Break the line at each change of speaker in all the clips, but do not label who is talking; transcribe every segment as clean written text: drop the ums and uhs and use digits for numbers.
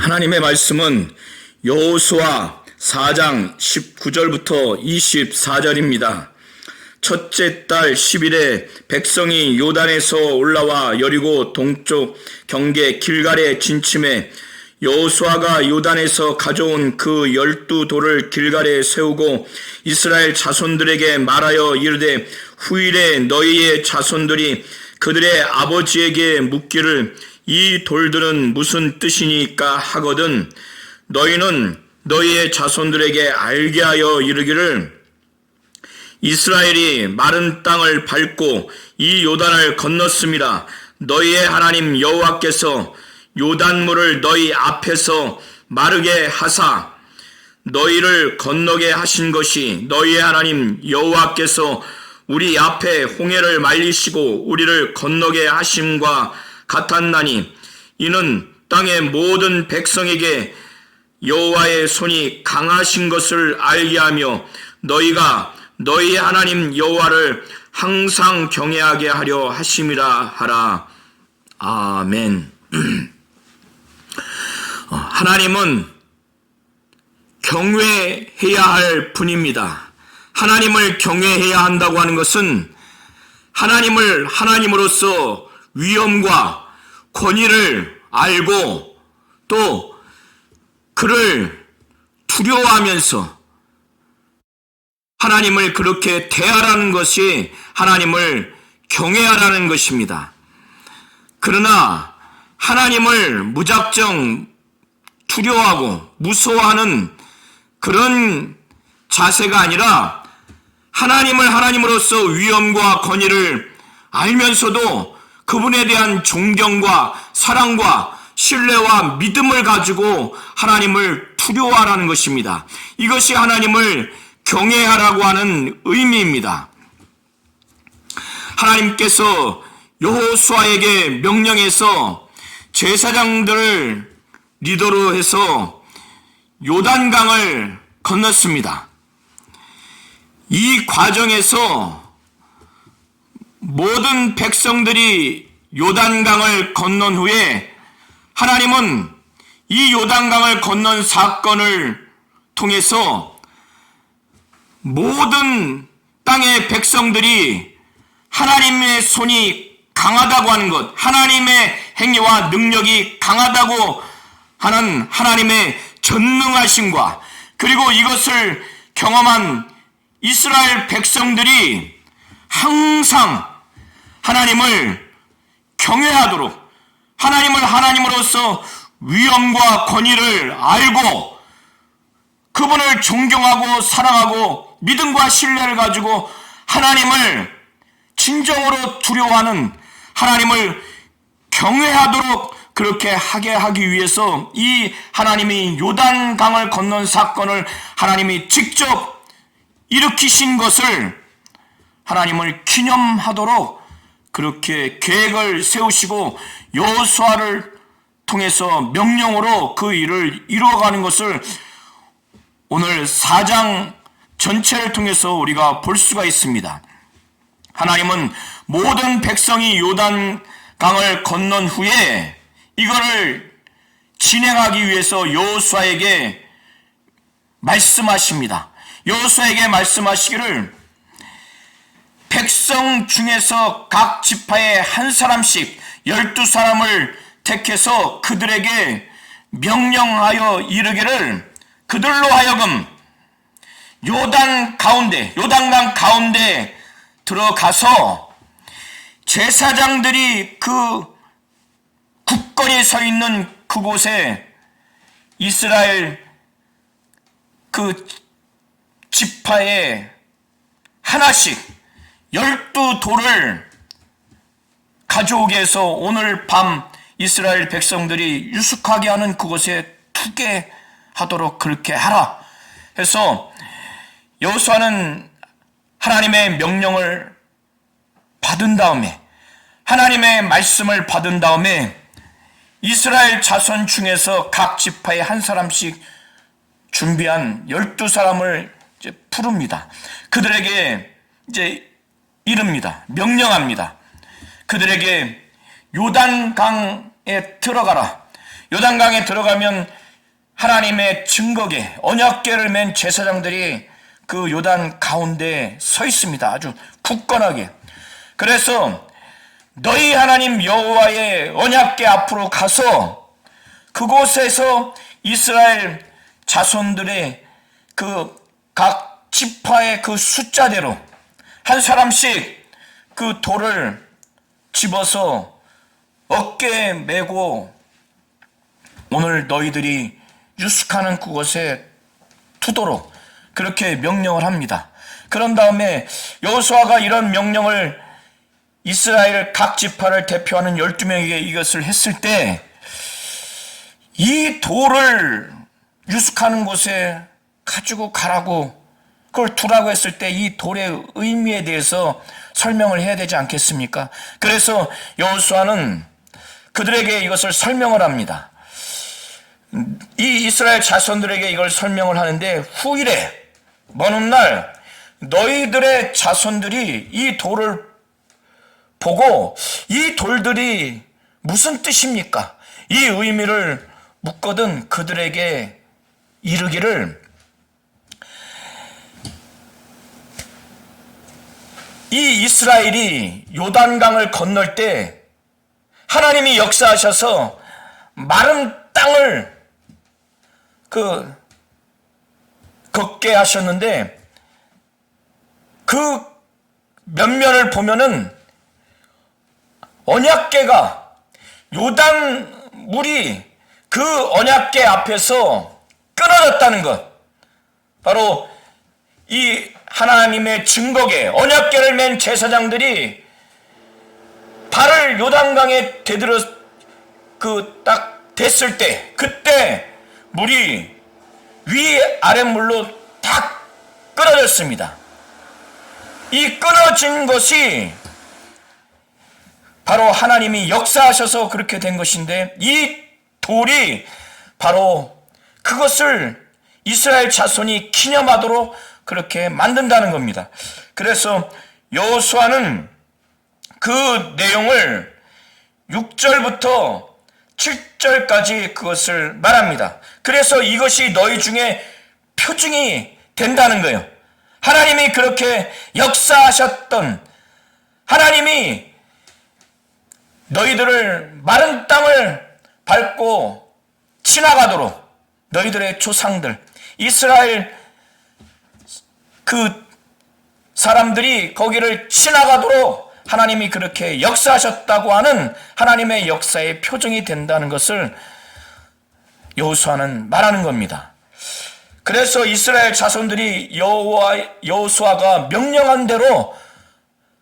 하나님의 말씀은 여호수아 4장 19절부터 24절입니다. 첫째 달 10일에 백성이 요단에서 올라와 여리고 동쪽 경계 길갈에 진침해 여호수아가 요단에서 가져온 그 12돌을 길갈에 세우고 이스라엘 자손들에게 말하여 이르되 후일에 너희의 자손들이 그들의 아버지에게 묻기를 이 돌들은 무슨 뜻이니까 하거든 너희는 너희의 자손들에게 알게 하여 이르기를 이스라엘이 마른 땅을 밟고 이 요단을 건넜음이라. 너희의 하나님 여호와께서 요단물을 너희 앞에서 마르게 하사 너희를 건너게 하신 것이 너희의 하나님 여호와께서 우리 앞에 홍해를 말리시고 우리를 건너게 하심과 같았나니 이는 땅의 모든 백성에게 여호와의 손이 강하신 것을 알게 하며 너희가 너희 하나님 여호와를 항상 경외하게 하려 하심이라 하라. 아멘. 하나님은 경외해야 할 분입니다. 하나님을 경외해야 한다고 하는 것은 하나님을 하나님으로서 위엄과 권위를 알고 또 그를 두려워하면서 하나님을 그렇게 대하라는 것이 하나님을 경외하라는 것입니다. 그러나 하나님을 무작정 두려워하고 무서워하는 그런 자세가 아니라 하나님을 하나님으로서 위엄과 권위를 알면서도 그분에 대한 존경과 사랑과 신뢰와 믿음을 가지고 하나님을 두려워하라는 것입니다. 이것이 하나님을 경외하라고 하는 의미입니다. 하나님께서 여호수아에게 명령해서 제사장들을 리더로 해서 요단강을 건넜습니다. 이 과정에서 모든 백성들이 요단강을 건넌 후에 하나님은 이 요단강을 건넌 사건을 통해서 모든 땅의 백성들이 하나님의 손이 강하다고 하는 것, 하나님의 행위와 능력이 강하다고 하는 하나님의 전능하심과 그리고 이것을 경험한 이스라엘 백성들이 항상 하나님을 경외하도록 하나님을 하나님으로서 위엄과 권위를 알고 그분을 존경하고 사랑하고 믿음과 신뢰를 가지고 하나님을 진정으로 두려워하는 하나님을 경외하도록 그렇게 하게 하기 위해서 이 하나님이 요단강을 건넌 사건을 하나님이 직접 일으키신 것을 하나님을 기념하도록 그렇게 계획을 세우시고 여호수아를 통해서 명령으로 그 일을 이루어가는 것을 오늘 4장 전체를 통해서 우리가 볼 수가 있습니다. 하나님은 모든 백성이 요단강을 건넌 후에 이거를 진행하기 위해서 여호수아에게 말씀하십니다. 여호수아에게 말씀하시기를 백성 중에서 각 지파에 한 사람씩 12사람을 택해서 그들에게 명령하여 이르기를 그들로 하여금 요단강 가운데 들어가서 제사장들이 그 굳건히 서 있는 그곳에 이스라엘 그 지파에 하나씩 12돌을 가져오게 해서 오늘 밤 이스라엘 백성들이 유숙하게 하는 그곳에 두게 하도록 그렇게 하라 해서 여호수아는 하나님의 명령을 받은 다음에 하나님의 말씀을 받은 다음에 이스라엘 자손 중에서 각 지파에 한 사람씩 준비한 12사람을 이제 부릅니다. 그들에게 이제 이릅니다. 명령합니다. 그들에게 요단강에 들어가라. 요단강에 들어가면 하나님의 증거계, 언약궤를 맨 제사장들이 그 요단 가운데 서 있습니다. 아주 굳건하게. 그래서 너희 하나님 여호와의 언약궤 앞으로 가서 그곳에서 이스라엘 자손들의 그 각 지파의 그 숫자대로 한 사람씩 그 돌을 집어서 어깨에 메고 오늘 너희들이 유숙하는 그곳에 두도록 그렇게 명령을 합니다. 그런 다음에 여호수아가 이런 명령을 이스라엘 각 지파를 대표하는 12명에게 이것을 했을 때 이 돌을 유숙하는 곳에 가지고 가라고 그걸 두라고 했을 때 이 돌의 의미에 대해서 설명을 해야 되지 않겠습니까? 그래서 여호수아는 그들에게 이것을 설명을 합니다. 이 이스라엘 자손들에게 이걸 설명을 하는데 후일에 먼 훗날 너희들의 자손들이 이 돌을 보고 이 돌들이 무슨 뜻입니까? 이 의미를 묻거든 그들에게 이르기를 이 이스라엘이 요단강을 건널 때 하나님이 역사하셔서 마른 땅을 걷게 하셨는데 그 면면을 보면은 언약궤가 요단 물이 그 언약궤 앞에서 끊어졌다는 것. 바로 이 하나님의 증거궤 언약궤를 맨 제사장들이 발을 요단강에 대들어 딱 댔을 때 그때 물이 위 아랫물로 딱 끊어졌습니다. 이 끊어진 것이 바로 하나님이 역사하셔서 그렇게 된 것인데 이 돌이 바로 그것을 이스라엘 자손이 기념하도록 그렇게 만든다는 겁니다. 그래서 여호수아는 그 내용을 6절부터 7절까지 그것을 말합니다. 그래서 이것이 너희 중에 표징이 된다는 거예요. 하나님이 그렇게 역사하셨던 하나님이 너희들을 마른 땅을 밟고 지나가도록 너희들의 조상들 이스라엘 그 사람들이 거기를 지나가도록 하나님이 그렇게 역사하셨다고 하는 하나님의 역사의 표징이 된다는 것을 여호수아는 말하는 겁니다. 그래서 이스라엘 자손들이 여호수아가 명령한 대로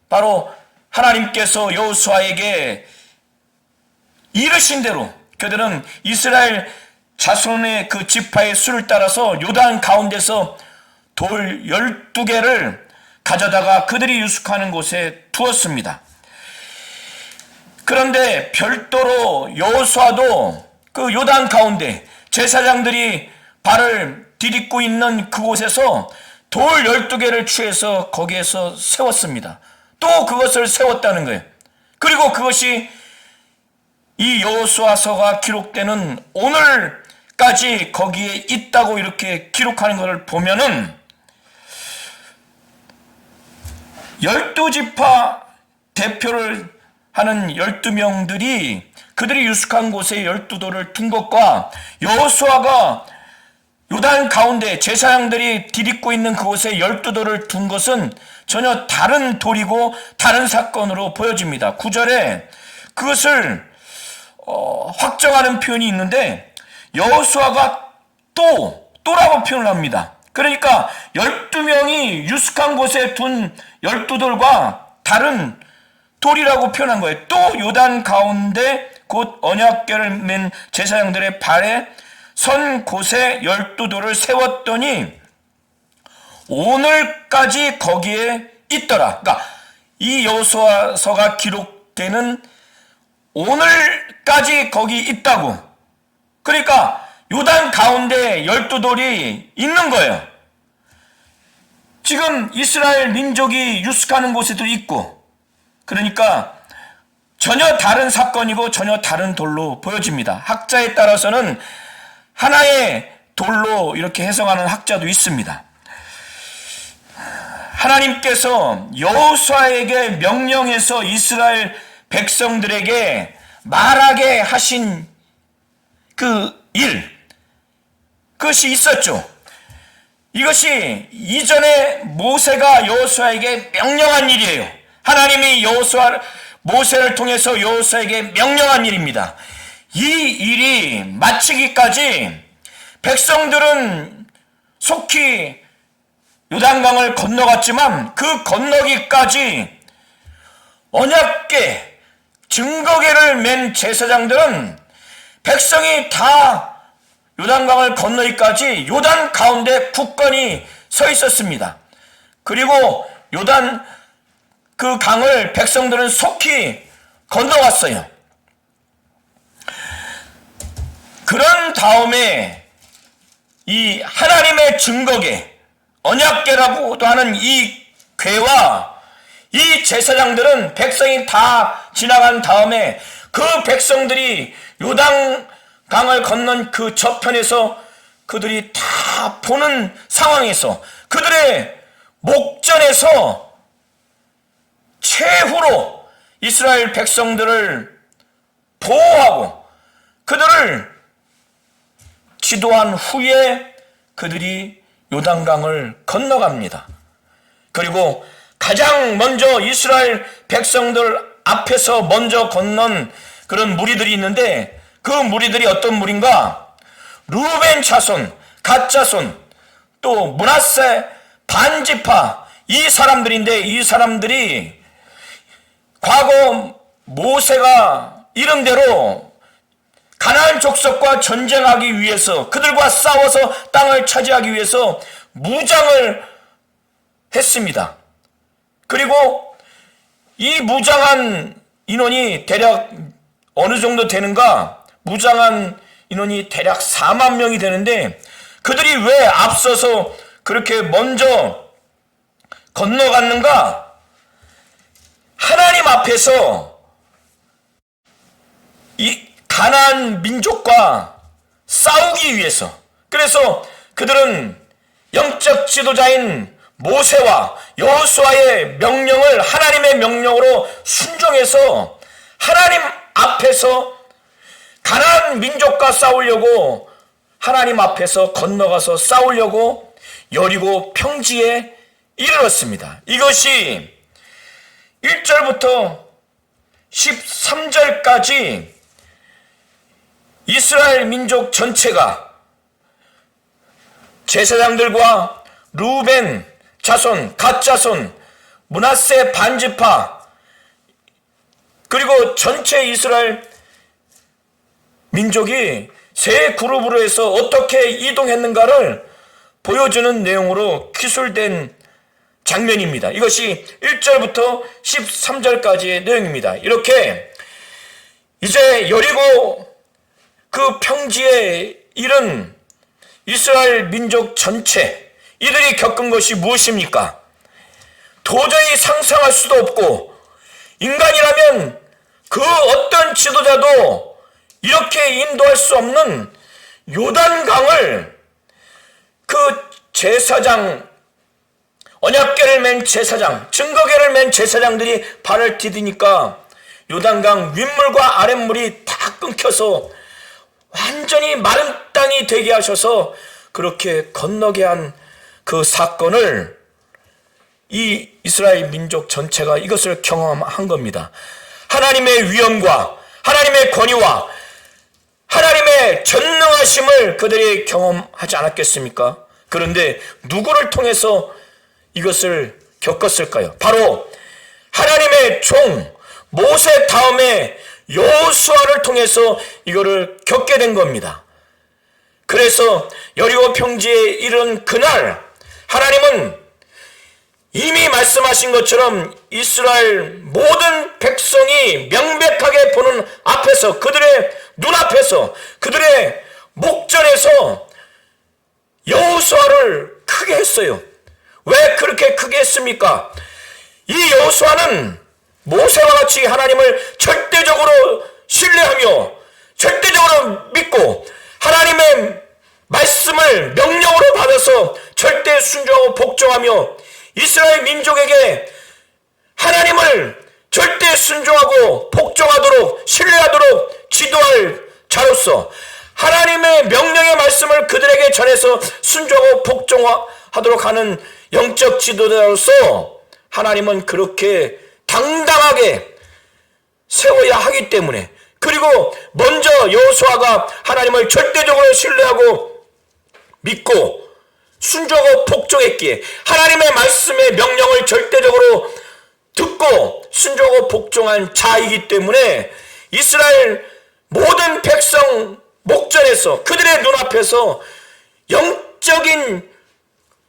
바로 하나님께서 여호수아에게 이르신 대로 그들은 이스라엘 자손의 그 지파의 수를 따라서 요단 가운데서 돌 12개를 가져다가 그들이 유숙하는 곳에 두었습니다. 그런데 별도로 여호수아도 그 요단 가운데 제사장들이 발을 디딛고 있는 그곳에서 돌 12개를 취해서 거기에서 세웠습니다. 또 그것을 세웠다는 거예요. 그리고 그것이 이 여호수아서가 기록되는 오늘까지 거기에 있다고 이렇게 기록하는 것을 보면은 12지파 대표를 하는 12명들이 그들이 유숙한 곳에 12돌을 둔 것과 여호수아가 요단 가운데 제사장들이 디딛고 있는 그곳에 12돌을 둔 것은 전혀 다른 돌이고 다른 사건으로 보여집니다. 9절에 그것을 확정하는 표현이 있는데 여호수아가 또라고 표현을 합니다. 그러니까 12명이 유숙한 곳에 둔 12돌과 다른 돌이라고 표현한 거예요. 또 요단 가운데 곧 언약궤를 맨 제사장들의 발에 선 곳에 12돌을 세웠더니 오늘까지 거기에 있더라. 그러니까 이 여호수아서가 기록되는 오늘까지 거기 있다고. 그러니까 요단 가운데 12돌이 있는 거예요. 지금 이스라엘 민족이 유숙하는 곳에도 있고, 그러니까 전혀 다른 사건이고 전혀 다른 돌로 보여집니다. 학자에 따라서는 하나의 돌로 이렇게 해석하는 학자도 있습니다. 하나님께서 여호수아에게 명령해서 이스라엘 백성들에게 말하게 하신 그 일, 그것이 있었죠. 이것이 이전에 모세가 여호수아에게 명령한 일이에요. 하나님이 모세를 통해서 여호수아에게 명령한 일입니다. 이 일이 마치기까지 백성들은 속히 요단강을 건너갔지만 그 건너기까지 언약궤, 증거궤를 맨 제사장들은 백성이 다 요단강을 건너기까지 요단 가운데 굳건히 서 있었습니다. 그리고 요단 그 강을 백성들은 속히 건너갔어요. 그런 다음에 이 하나님의 증거궤, 언약궤라고도 하는 이 궤와 이 제사장들은 백성이 다 지나간 다음에 그 백성들이 요단강을 건넌 그 저편에서 그들이 다 보는 상황에서 그들의 목전에서 최후로 이스라엘 백성들을 보호하고 그들을 지도한 후에 그들이 요단강을 건너갑니다. 그리고 가장 먼저 이스라엘 백성들 앞에서 먼저 건넌 그런 무리들이 있는데 그 무리들이 어떤 무리인가? 루벤 자손, 갓 자손, 또 므낫세 반지파 이 사람들인데 이 사람들이 과거 모세가 이름대로 가나안 족속과 전쟁하기 위해서 그들과 싸워서 땅을 차지하기 위해서 무장을 했습니다. 그리고 이 무장한 인원이 대략 어느 정도 되는가? 무장한 인원이 대략 4만 명이 되는데 그들이 왜 앞서서 그렇게 먼저 건너갔는가? 하나님 앞에서 이 가나안 민족과 싸우기 위해서, 그래서 그들은 영적 지도자인 모세와 여호수아의 명령을 하나님의 명령으로 순종해서 하나님 앞에서 가나안 민족과 싸우려고 하나님 앞에서 건너가서 싸우려고 여리고 평지에 이르렀습니다. 이것이 1절부터 13절까지 이스라엘 민족 전체가 제사장들과 루벤 자손, 갓 자손, 므낫세 반지파 그리고 전체 이스라엘 민족이 세 그룹으로 해서 어떻게 이동했는가를 보여주는 내용으로 기술된 장면입니다. 이것이 1절부터 13절까지의 내용입니다. 이렇게 이제 여리고 그 평지에 이른 이스라엘 민족 전체 이들이 겪은 것이 무엇입니까? 도저히 상상할 수도 없고 인간이라면 그 어떤 지도자도 이렇게 인도할 수 없는 요단강을 그 제사장, 언약궤를 맨 제사장, 증거궤를 맨 제사장들이 발을 디디니까 요단강 윗물과 아랫물이 다 끊겨서 완전히 마른 땅이 되게 하셔서 그렇게 건너게 한 그 사건을 이 이스라엘 민족 전체가 이것을 경험한 겁니다. 하나님의 위엄과 하나님의 권위와 하나님의 전능하심을 그들이 경험하지 않았겠습니까? 그런데 누구를 통해서 이것을 겪었을까요? 바로 하나님의 종 모세 다음에 여호수아를 통해서 이거를 겪게 된 겁니다. 그래서 여리고 평지에 이른 그날 하나님은 이미 말씀하신 것처럼 이스라엘 모든 백성이 명백하게 보는 앞에서 그들의 눈앞에서 그들의 목전에서 여호수아를 크게 했어요. 왜 그렇게 크게 했습니까? 이 여호수아는 모세와 같이 하나님을 절대적으로 신뢰하며 절대적으로 믿고 하나님의 말씀을 명령으로 받아서 절대 순종하고 복종하며 이스라엘 민족에게 하나님을 절대 순종하고 복종하도록 신뢰하도록 지도할 자로서 하나님의 명령의 말씀을 그들에게 전해서 순종하고 복종하도록 하는 영적 지도자로서 하나님은 그렇게 당당하게 세워야 하기 때문에, 그리고 먼저 여호수아가 하나님을 절대적으로 신뢰하고 믿고 순종하고 복종했기에 하나님의 말씀의 명령을 절대적으로 듣고 순종하고 복종한 자이기 때문에 이스라엘 모든 백성 목전에서 그들의 눈앞에서 영적인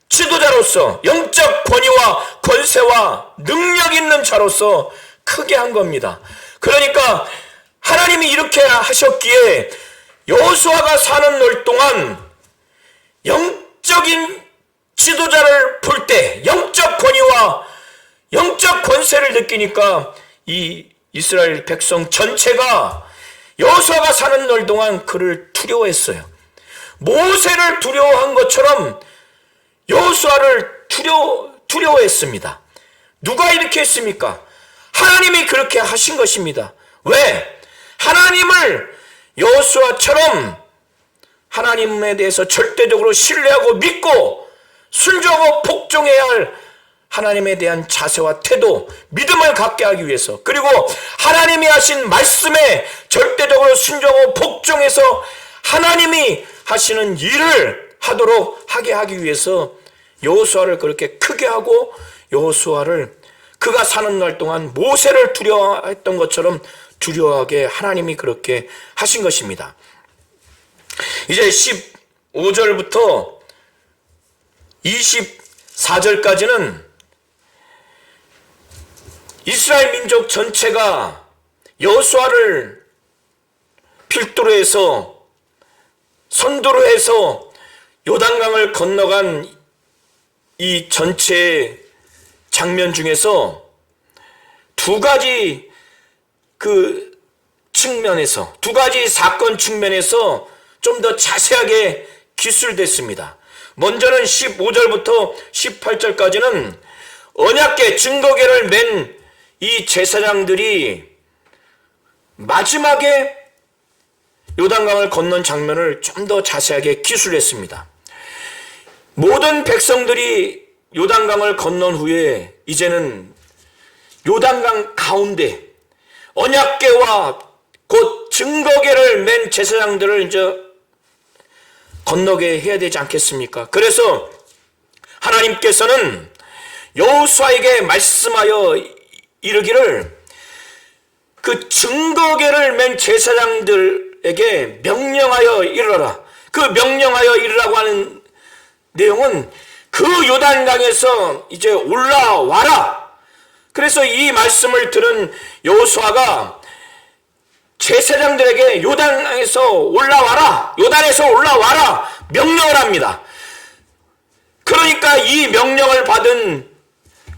지도자로서 영적 권위와 권세와 능력 있는 자로서 크게 한 겁니다. 그러니까 하나님이 이렇게 하셨기에 여호수아가 사는 날 동안 영적인 지도자를 볼 때 영적 권위와 영적 권세를 느끼니까 이 이스라엘 백성 전체가 여호수아가 사는 날 동안 그를 두려워했어요. 모세를 두려워한 것처럼 여호수아를 두려워했습니다. 누가 이렇게 했습니까? 하나님이 그렇게 하신 것입니다. 왜? 하나님을 여호수아처럼 하나님에 대해서 절대적으로 신뢰하고 믿고 순종하고 복종해야 할 하나님에 대한 자세와 태도, 믿음을 갖게 하기 위해서, 그리고 하나님이 하신 말씀에 절대적으로 순종하고 복종해서 하나님이 하시는 일을 하도록 하게 하기 위해서 여호수아를 그렇게 크게 하고 여호수아를 그가 사는 날 동안 모세를 두려워했던 것처럼 두려워하게 하나님이 그렇게 하신 것입니다. 이제 15절부터 24절까지는 이스라엘 민족 전체가 여호수아를 필두로 해서 선두로 해서 요단강을 건너간 이 전체 장면 중에서 두 가지 측면에서, 두 가지 사건 측면에서 좀 더 자세하게 기술됐습니다. 먼저는 15절부터 18절까지는 언약궤 증거궤를 맨 이 제사장들이 마지막에 요단강을 건넌 장면을 좀 더 자세하게 기술했습니다. 모든 백성들이 요단강을 건넌 후에 이제는 요단강 가운데 언약궤와 곧 증거궤를 맨 제사장들을 이제 건너게 해야 되지 않겠습니까? 그래서 하나님께서는 여호수아에게 말씀하여 이르기를 그 증거궤를 맨 제사장들에게 명령하여 이르라. 그 명령하여 이르라고 하는 내용은 그 요단강에서 이제 올라와라. 그래서 이 말씀을 들은 여호수아가 제사장들에게 요단에서 올라와라, 요단에서 올라와라 명령을 합니다. 그러니까 이 명령을 받은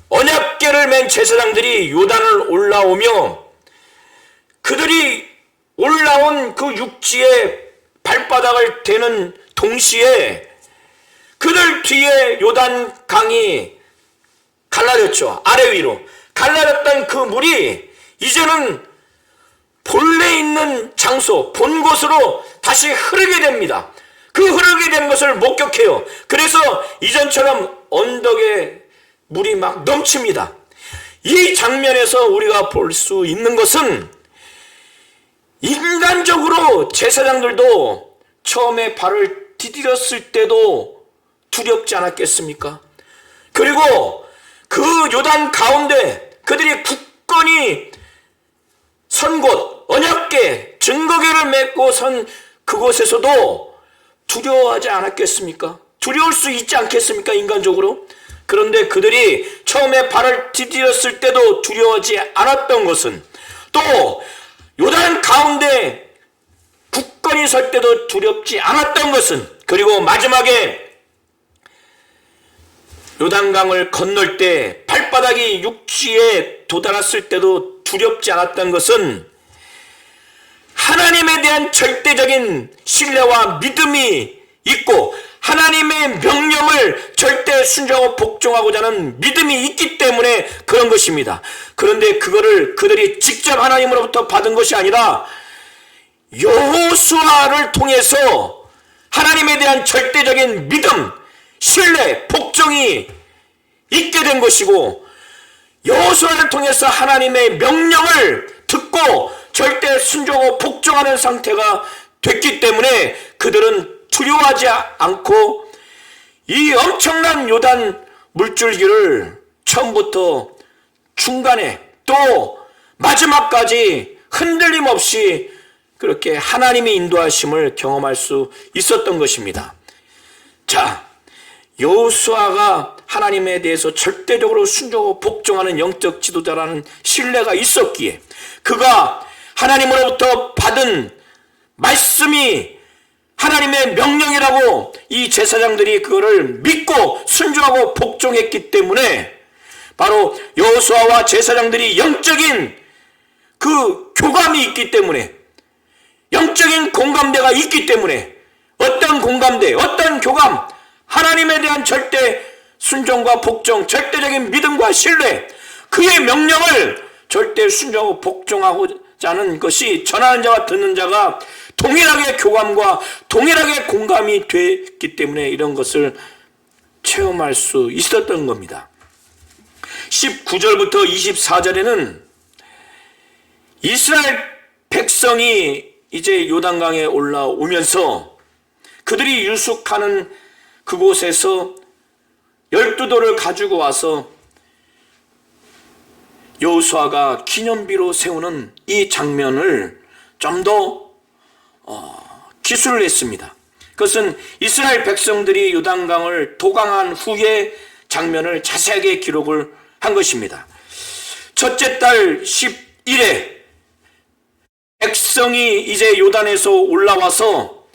언약궤를 맨 제사장들이 요단을 올라오며 그들이 올라온 그 육지에 발바닥을 대는 동시에 그들 뒤에 요단강이 갈라졌죠. 아래 위로 갈라졌던 그 물이 이제는 본래 있는 장소, 본 곳으로 다시 흐르게 됩니다. 그 흐르게 된 것을 목격해요. 그래서 이전처럼 언덕에 물이 막 넘칩니다. 이 장면에서 우리가 볼 수 있는 것은 인간적으로 제사장들도 처음에 발을 디디었을 때도 두렵지 않았겠습니까? 그리고 그 요단 가운데 그들이 굳건히 선 곳, 언약궤, 증거궤를 맺고 선 그곳에서도 두려워하지 않았겠습니까? 두려울 수 있지 않겠습니까? 인간적으로. 그런데 그들이 처음에 발을 디디었을 때도 두려워하지 않았던 것은, 또 요단 가운데 굳건히 설 때도 두렵지 않았던 것은, 그리고 마지막에 요단강을 건널 때 발바닥이 육지에 도달했을 때도 두렵지 않았던 것은 하나님에 대한 절대적인 신뢰와 믿음이 있고 하나님의 명령을 절대 순종하고 복종하고자 하는 믿음이 있기 때문에 그런 것입니다. 그런데 그거를 그들이 직접 하나님으로부터 받은 것이 아니라 여호수아를 통해서 하나님에 대한 절대적인 믿음, 신뢰, 복종이 있게 된 것이고 여호수아를 통해서 하나님의 명령을 듣고 절대 순종하고 복종하는 상태가 됐기 때문에 그들은 두려워하지 않고 이 엄청난 요단 물줄기를 처음부터 중간에 또 마지막까지 흔들림 없이 그렇게 하나님의 인도하심을 경험할 수 있었던 것입니다. 자, 여호수아가 하나님에 대해서 절대적으로 순종하고 복종하는 영적 지도자라는 신뢰가 있었기에 그가 하나님으로부터 받은 말씀이 하나님의 명령이라고 이 제사장들이 그거를 믿고 순종하고 복종했기 때문에 바로 여호수아와 제사장들이 영적인 그 교감이 있기 때문에 영적인 공감대가 있기 때문에 어떤 공감대, 어떤 교감, 하나님에 대한 절대 순종과 복종, 절대적인 믿음과 신뢰, 그의 명령을 절대 순종하고 복종하고자 하는 것이 전하는 자와 듣는 자가 동일하게 교감과 동일하게 공감이 됐기 때문에 이런 것을 체험할 수 있었던 겁니다. 19절부터 24절에는 이스라엘 백성이 이제 요단강에 올라오면서 그들이 유숙하는 그곳에서 12돌을 가지고 와서 여호수아가 기념비로 세우는 이 장면을 좀 더 기술을 했습니다. 그것은 이스라엘 백성들이 요단강을 도강한 후의 장면을 자세하게 기록을 한 것입니다. 첫째 달 10일에 백성이 이제 요단에서 올라와서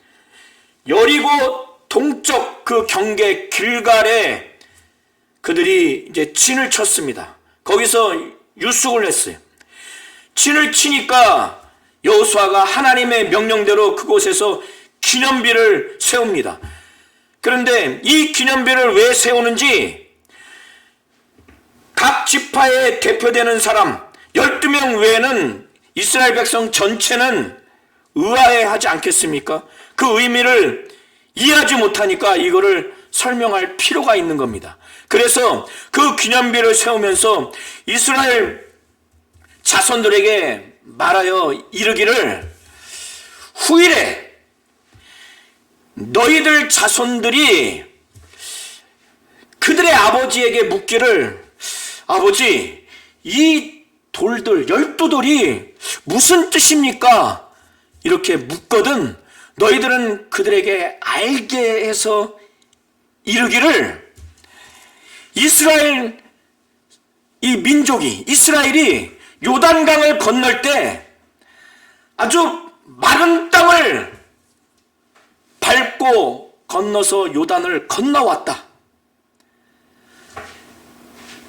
여리고 동쪽 그 경계 길갈에 그들이 이제 진을 쳤습니다. 거기서 유숙을 했어요. 진을 치니까 여호수아가 하나님의 명령대로 그곳에서 기념비를 세웁니다. 그런데 이 기념비를 왜 세우는지 각 지파에 대표되는 사람 12명 외에는 이스라엘 백성 전체는 의아해하지 않겠습니까? 그 의미를 이해하지 못하니까 이거를 설명할 필요가 있는 겁니다. 그래서 그 기념비를 세우면서 이스라엘 자손들에게 말하여 이르기를 후일에 너희들 자손들이 그들의 아버지에게 묻기를 아버지 이 돌들 12돌이 무슨 뜻입니까? 이렇게 묻거든 너희들은 그들에게 알게 해서 이르기를 이스라엘 이 민족이 이스라엘이 요단강을 건널 때 아주 마른 땅을 밟고 건너서 요단을 건너왔다.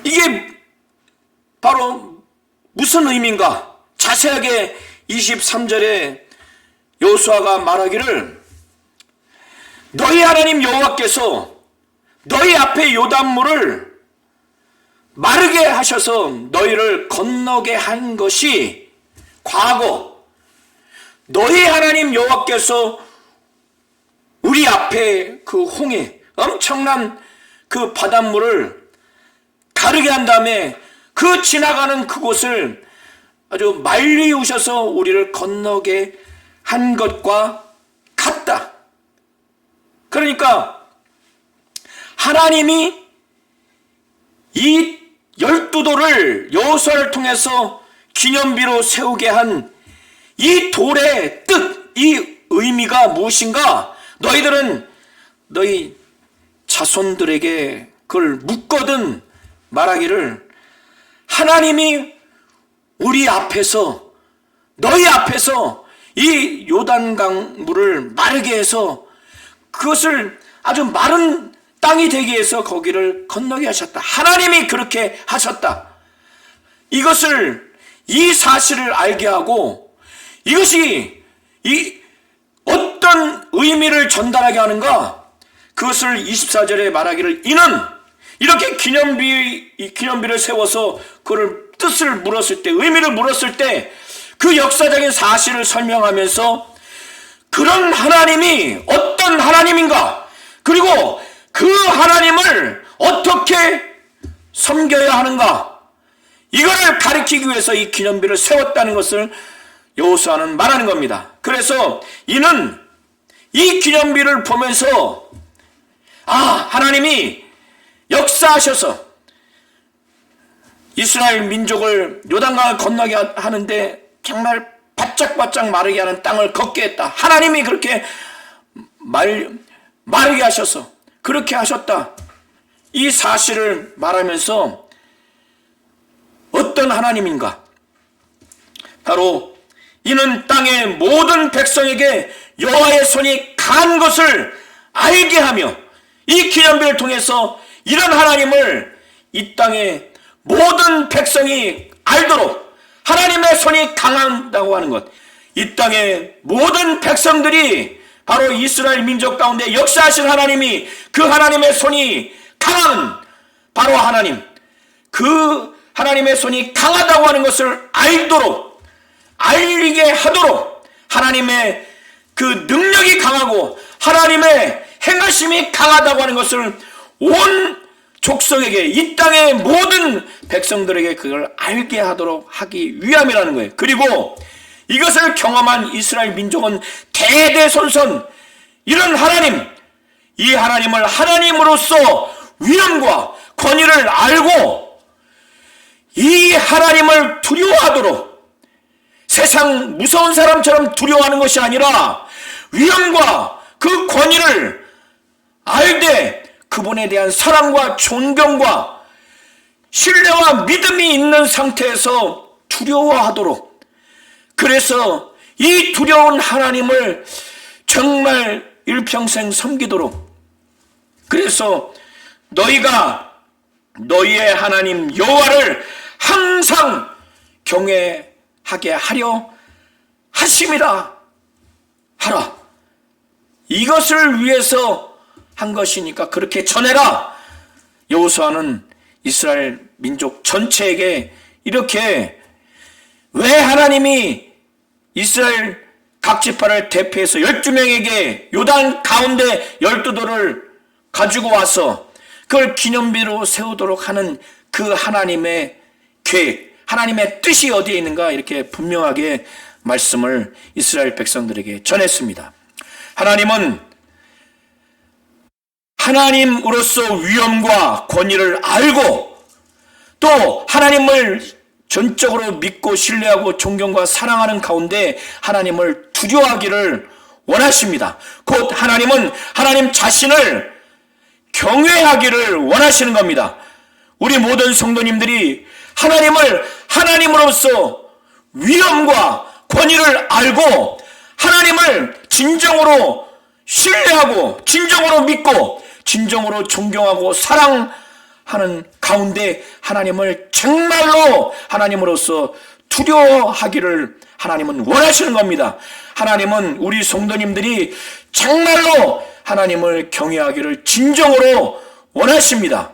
이게 바로 무슨 의미인가? 자세하게 23절에 여호수아가 말하기를 너희 하나님 여호와께서 너희 앞에 요단물을 마르게 하셔서 너희를 건너게 한 것이 과거 너희 하나님 여호와께서 우리 앞에 그 홍해 엄청난 그 바닷물을 가르게 한 다음에 그 지나가는 그곳을 아주 말리우셔서 우리를 건너게 한 것과 같다. 그러니까 하나님이 이 12돌을 여호수아를 통해서 기념비로 세우게 한 이 돌의 뜻, 이 의미가 무엇인가? 너희들은 너희 자손들에게 그걸 묻거든 말하기를 하나님이 우리 앞에서 너희 앞에서 이 요단강 물을 마르게 해서 그것을 아주 마른 땅이 되게 해서 거기를 건너게 하셨다. 하나님이 그렇게 하셨다. 이것을 이 사실을 알게 하고 이것이 어떤 의미를 전달하게 하는가? 그것을 24절에 말하기를 이는 이렇게 기념비를 세워서 그를 뜻을 물었을 때, 의미를 물었을 때 그 역사적인 사실을 설명하면서 그런 하나님이 어떤 하나님인가, 그리고 그 하나님을 어떻게 섬겨야 하는가, 이거를 가리키기 위해서 이 기념비를 세웠다는 것을 여호수아는 말하는 겁니다. 그래서 이는 이 기념비를 보면서 하나님이 역사하셔서 이스라엘 민족을 요단강을 건너게 하는데 정말 바짝바짝 마르게 하는 땅을 걷게 했다. 하나님이 그렇게 마르게 하셔서 그렇게 하셨다. 이 사실을 말하면서 어떤 하나님인가? 바로 이는 땅의 모든 백성에게 여호와의 손이 강한 것을 알게 하며, 이 기념비를 통해서 이런 하나님을 이 땅의 모든 백성이 알도록 하나님의 손이 강하다고 하는 것, 이 땅의 모든 백성들이 바로 이스라엘 민족 가운데 역사하신 하나님이, 그 하나님의 손이 강한 바로 하나님, 그 하나님의 손이 강하다고 하는 것을 알도록, 알리게 하도록 하나님의 그 능력이 강하고 하나님의 행하심이 강하다고 하는 것을 온 족속에게, 이 땅의 모든 백성들에게 그걸 알게 하도록 하기 위함이라는 거예요. 그리고 이것을 경험한 이스라엘 민족은 대대손손 이런 하나님, 이 하나님을 하나님으로서 위엄과 권위를 알고 이 하나님을 두려워하도록, 세상 무서운 사람처럼 두려워하는 것이 아니라 위엄과 그 권위를 알되 그분에 대한 사랑과 존경과 신뢰와 믿음이 있는 상태에서 두려워하도록, 그래서 이 두려운 하나님을 정말 일평생 섬기도록, 그래서 너희가 너희의 하나님 여호와를 항상 경외하게 하려 하심이라 하라. 이것을 위해서 한 것이니까 그렇게 전해라. 여호수아는 이스라엘 민족 전체에게 이렇게, 왜 하나님이 이스라엘 각 지파를 대표해서 12명에게 요단 가운데 12돌을 가지고 와서 그걸 기념비로 세우도록 하는 그 하나님의 계획, 하나님의 뜻이 어디에 있는가, 이렇게 분명하게 말씀을 이스라엘 백성들에게 전했습니다. 하나님은 하나님으로서 위엄과 권위를 알고 또 하나님을 전적으로 믿고 신뢰하고 존경과 사랑하는 가운데 하나님을 두려워하기를 원하십니다. 곧 하나님은 하나님 자신을 경외하기를 원하시는 겁니다. 우리 모든 성도님들이 하나님을 하나님으로서 위엄과 권위를 알고 하나님을 진정으로 신뢰하고 진정으로 믿고 진정으로 존경하고 사랑하는 가운데 하나님을 정말로 하나님으로서 두려워하기를 하나님은 원하시는 겁니다. 하나님은 우리 성도님들이 정말로 하나님을 경외하기를 진정으로 원하십니다.